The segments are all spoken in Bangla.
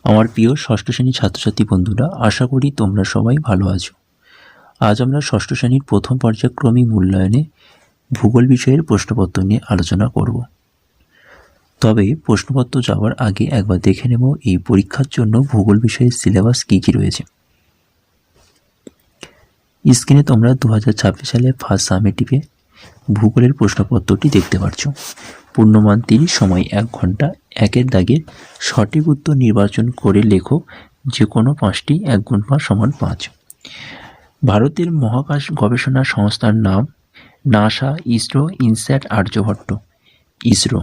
আমার প্রিয় ষষ্ঠ শ্রেণীর ছাত্রছাত্রী বন্ধুরা, আশা করি তোমরা সবাই ভালো আছো। আজ আমরা ষষ্ঠ শ্রেণীর প্রথম পর্যায়ক্রমিক মূল্যায়নে ভূগোল বিষয়ের প্রশ্নপত্র নিয়ে আলোচনা করব। তবে প্রশ্নপত্র যাওয়ার আগে একবার দেখে নেব এই পরীক্ষার জন্য ভূগোল বিষয়ের সিলেবাস কী কী রয়েছে। স্ক্রিনে তোমরা 2026 সালে ফার্স্ট সামেটিভে ভূগোলের প্রশ্নপত্রটি দেখতে পাচ্ছ। পূর্ণমান 30, সময় 1 ঘন্টা। একের দাগের সঠিক উত্তর নির্বাচন করে লেখো যে কোনো 5টি। 1 গুণ 5 সমান 5। ভারতের মহাকাশ গবেষণা সংস্থার নাম নাসা, ইসরো, ইনস্যাট, আর্যভট্ট। ইসরো।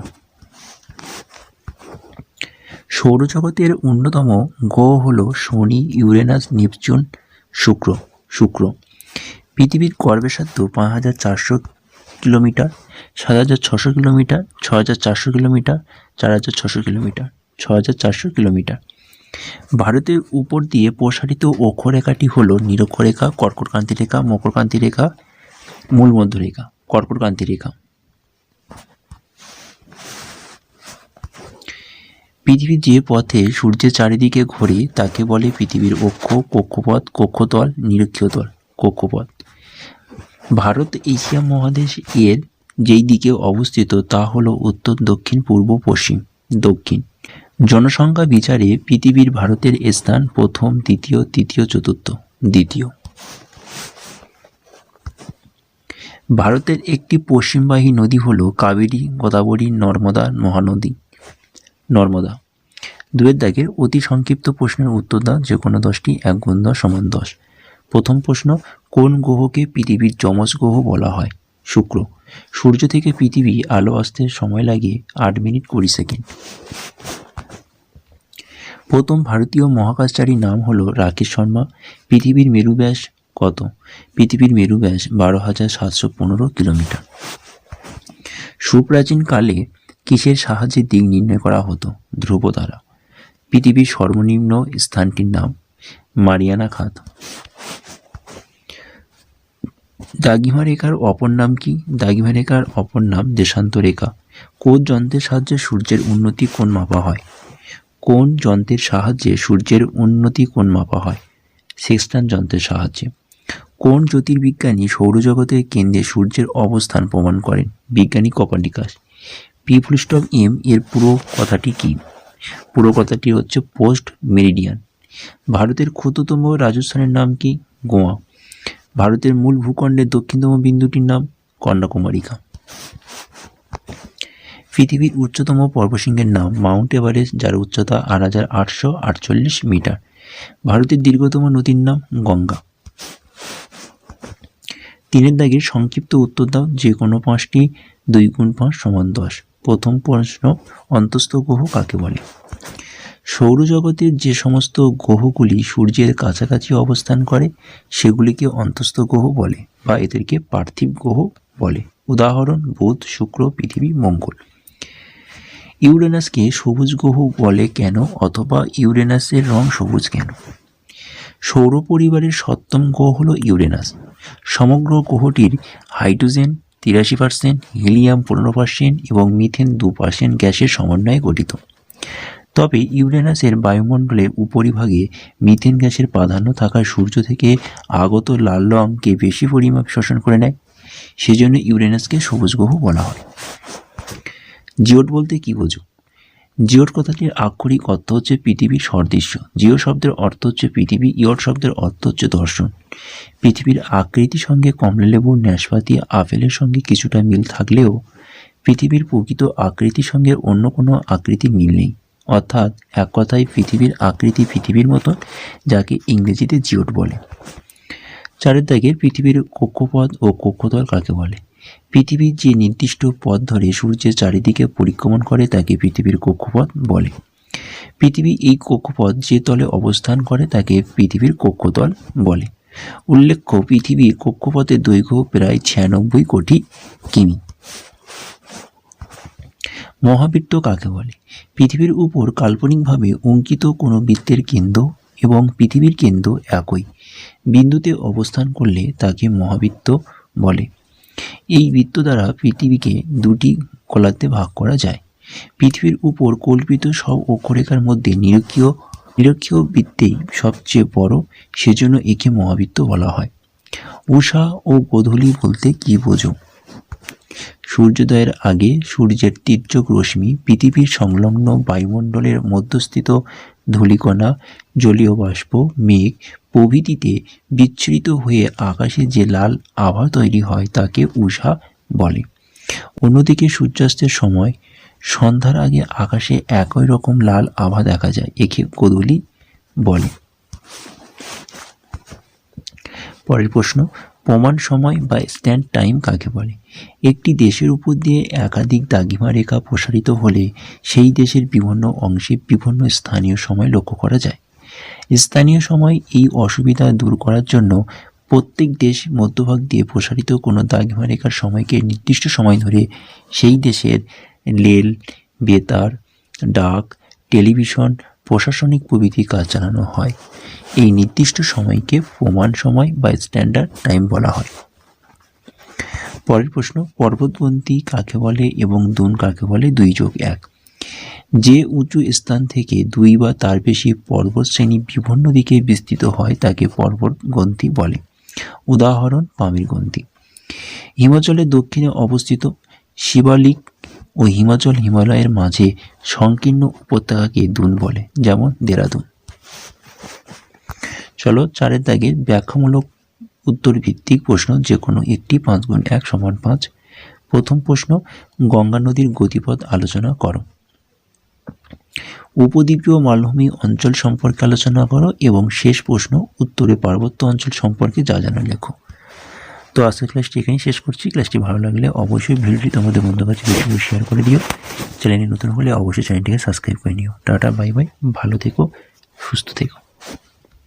সৌরজগতের অন্যতম গ্রহ হল শনি, ইউরেনাস, নেপচুন, শুক্র। পৃথিবীর গড় ব্যাসার্ধ 5400 kilometre, 7600 kilometre, 6400 kilometre, 4600 kilometre, 6400 kilometre. ভারতের উপর দিয়ে প্রসারিত অক্ষরেখাটি হল নিরক্ষরেখা, কর্কটক্রান্তি রেখা, মকরক্রান্তি রেখা, মূলমধ্যরেখা। কর্কটক্রান্তি রেখা। পৃথিবী যে পথে সূর্যের চারিদিকে ঘোরে তাকে বলে পৃথিবীর অক্ষ, কক্ষপথ, কক্ষতল, নিরক্ষীয় তল, কক্ষপথ। ভারত এশিয়া মহাদেশ এর যেই দিকে অবস্থিত তা হল উত্তর, দক্ষিণ, পূর্ব, পশ্চিম, দক্ষিণ। জনসংখ্যা বিচারে পৃথিবীর ভারতের স্থান প্রথম, দ্বিতীয়, তৃতীয়, চতুর্থ, দ্বিতীয়। ভারতের একটি পশ্চিমবাহী নদী হল কাবেরী, গোদাবরী, নর্মদা, মহানদী। নর্মদা। 2 দাগের অতি সংক্ষিপ্ত প্রশ্নের উত্তর দাও যে কোনো 10টি। 1 গুণ 10 সমান 10। প্রথম প্রশ্ন, কোন গ্রহকে পৃথিবীর যমজ গ্রহ বলা হয়? শুক্র। সূর্য থেকে পৃথিবী আলো আসতে সময় লাগে 8 মিনিট 20 সেকেন্ড। প্রথম ভারতীয় মহাকাশচারীর নাম হলো রাকেশ শর্মা। পৃথিবীর মেরু ব্যাস কত? পৃথিবীর মেরু ব্যাস 12,715 কিলোমিটার। সুপ্রাচীন কালে কিসের সাহায্যে দিক নির্ণয় করা হতো? ধ্রুব দ্বারা। পৃথিবীর সর্বনিম্ন স্থানটির নাম মারিয়ানা খাত। দ্রাঘিমা রেখার অপর নাম কি? দ্রাঘিমা রেখার অপর নাম দেশান্ত রেখা। কোন যন্ত্রের সাহায্যে সূর্যের উন্নতি কোণ মাপা হয়? কোন যন্ত্রের সাহায্যে সূর্যের উন্নতি কোণ মাপা হয়? সেক্সট্যান্ট যন্ত্রের সাহায্যে। কোন জ্যোতির্বিজ্ঞানী সৌরজগতের কেন্দ্রে সূর্যের অবস্থান প্রমাণ করেন? বিজ্ঞানী কোপার্নিকাস। P*M এর পুরো কথাটি কি? পুরো কথাটি হচ্ছে পোস্ট মেরিডিয়ান। ভারতের ক্ষুদ্রতম রাজস্থানের নাম কি? গোয়া। ভারতের মূল ভূখণ্ডের দক্ষিণতম বিন্দুটির নাম কন্যাকুমারিকা। পৃথিবীর উচ্চতম পর্বতশৃঙ্গের নাম মাউন্ট এভারেস্ট, যার উচ্চতা 8,848 মিটার। ভারতের দীর্ঘতম নদীর নাম গঙ্গা। 3 দাগের সংক্ষিপ্ত উত্তর দাও যে কোনো 5টি। 2 গুণ 5 সমান 10। প্রথম প্রশ্ন, অন্তস্থ গ্রহ কাকে বলে? সৌরজগতের যে সমস্ত গ্রহগুলি সূর্যের কাছাকাছি অবস্থান করে সেগুলিকে অন্তস্থ গ্রহ বলে বা এদেরকে পার্থিব গ্রহ বলে। উদাহরণ, বুধ, শুক্র, পৃথিবী, মঙ্গল। ইউরেনাসকে সবুজ গ্রহ বলে কেন, অথবা ইউরেনাসের রং সবুজ কেন? সৌর পরিবারের 7ম গ্রহ হল ইউরেনাস। সমগ্র গ্রহটির হাইড্রোজেন 83%, হিলিয়াম 15% এবং মিথেন 2% গ্যাসের সমন্বয়ে গঠিত। তবে ইউরেনাসের বায়ুমণ্ডলের উপরিভাগে মিথেন গ্যাসের প্রাধান্য থাকায় সূর্য থেকে আগত লাল রঙকে বেশি পরিমাপ শোষণ করে নেয়। সেজন্য ইউরেনাসকে সবুজ গ্রহ বলা হয়। জিওড বলতে কি বোঝো? জিওড কথাটির আক্ষরিক অর্থ হচ্ছে পৃথিবীর সদৃশ্য। জিও শব্দের অর্থ হচ্ছে পৃথিবী, ইয়ড শব্দের অর্থ হচ্ছে দর্শন। পৃথিবীর আকৃতির সঙ্গে কমলালেবু, নাশপাতি, আপেলের সঙ্গে কিছুটা মিল থাকলেও পৃথিবীর প্রকৃত আকৃতির সঙ্গে অন্য কোনো আকৃতির মিল নেই। অর্থাৎ এক কথায় পৃথিবীর আকৃতি পৃথিবীর মতন, যাকে ইংরেজিতে জিওড বলে। 4 দাগের পৃথিবীর কক্ষপথ ও কক্ষতল কাকে বলে? পৃথিবীর যে নির্দিষ্ট পথ ধরে সূর্যের চারিদিকে পরিক্রমণ করে তাকে পৃথিবীর কক্ষপথ বলে। পৃথিবী এই কক্ষপথ যে তলে অবস্থান করে তাকে পৃথিবীর কক্ষতল বলে। উল্লেখ্য, পৃথিবীর কক্ষপথের দৈর্ঘ্য প্রায় 96 কোটি কিমি। মহাবৃত্ত কাকে বলে? পৃথিবীর উপর কাল্পনিকভাবে অঙ্কিত কোনো বৃত্তের কেন্দ্র এবং পৃথিবীর কেন্দ্র একই বিন্দুতে অবস্থান করলে তাকে মহাবৃত্ত বলে। এই বৃত্ত দ্বারা পৃথিবীকে 2টি গোলার্ধে ভাগ করা যায়। পৃথিবীর উপর কল্পিত সব অক্ষরেখার মধ্যে নিরক্ষীয় নিরক্ষীয় বৃত্তেই সবচেয়ে বড়, সেজন্য একে মহাবৃত্ত বলা হয়। উষা ও গোধূলি বলতে কি বোঝো? সূর্যোদয়ের আগে সূর্যের তীর্যক রশ্মি পৃথিবীর সংলগ্ন বায়ুমণ্ডলের মধ্যস্থিত ধূলিকণা, জলীয় বাষ্প, মেঘ প্রভৃতিতে বিচ্ছুরিত হয়ে আকাশে যে লাল আভা তৈরি হয় তাকে উষা বলে। অন্যদিকে সূর্যাস্তের সময় সন্ধ্যার আগে আকাশে একই রকম লাল আভা দেখা যায়, একে গোধূলি বলে। পরের প্রশ্ন, প্রমাণ সময় বা স্ট্যান্ড টাইম কাকে বলে? একটি দেশের উপর দিয়ে একাধিক দ্রাঘিমা রেখা প্রসারিত হলে সেই দেশের বিভিন্ন অংশে বিভিন্ন স্থানীয় সময় লক্ষ্য করা যায়। স্থানীয় সময় এই অসুবিধা দূর করার জন্য প্রত্যেক দেশ মধ্যভাগ দিয়ে প্রসারিত কোনো দ্রাঘিমা রেখার সময়কে নির্দিষ্ট সময় ধরে সেই দেশের রেল, বেতার, ডাক, টেলিভিশন, প্রশাসনিক প্রভৃতি কাজ চালানো হয়। এই নির্দিষ্ট সময়কে প্রমাণ সময় বা স্ট্যান্ডার্ড টাইম বলা হয়। পরের প্রশ্ন, পর্বতবন্তী কাকে বলে এবং দুন কাকে বলে? 2+1। যে উঁচু স্থান থেকে দুই বা তার বেশি পর্বতশ্রেণী বিভিন্ন দিকে বিস্তৃত হয় তাকে পর্বতগ্রন্থি বলে। উদাহরণ, পামিরগ্রন্থি। হিমাচলের দক্ষিণে অবস্থিত শিবালিক ও হিমালয়ের মাঝে সংকীর্ণ উপত্যকাকে দুন বলে, যেমন দেরাদুন। চলো 4 দাগের ব্যাখ্যামূলক উত্তর ভিত্তিক প্রশ্ন, যে কোনো একটি 5×1 = 5। প্রথম প্রশ্ন, গঙ্গা নদীর গতিপথ আলোচনা করো। উপদ্বীপীয় মালভূমি অঞ্চল সম্পর্কে আলোচনা করো এবং শেষ প্রশ্ন, উত্তরে পার্বত্য অঞ্চল সম্পর্কে যা জানা লেখো। তো আজকের ক্লাসটি এখানেই শেষ করছি। ক্লাসটি ভালো লাগলে অবশ্যই ভিডিওটি তোমাদের বন্ধুর কাছে বেশি বেশি শেয়ার করে দিও। চ্যানেলে নতুন হলে অবশ্যই চ্যানেলটিকে সাবস্ক্রাইব করে নিও। টাটা, বাই বাই, ভালো থেকো, সুস্থ থেকো।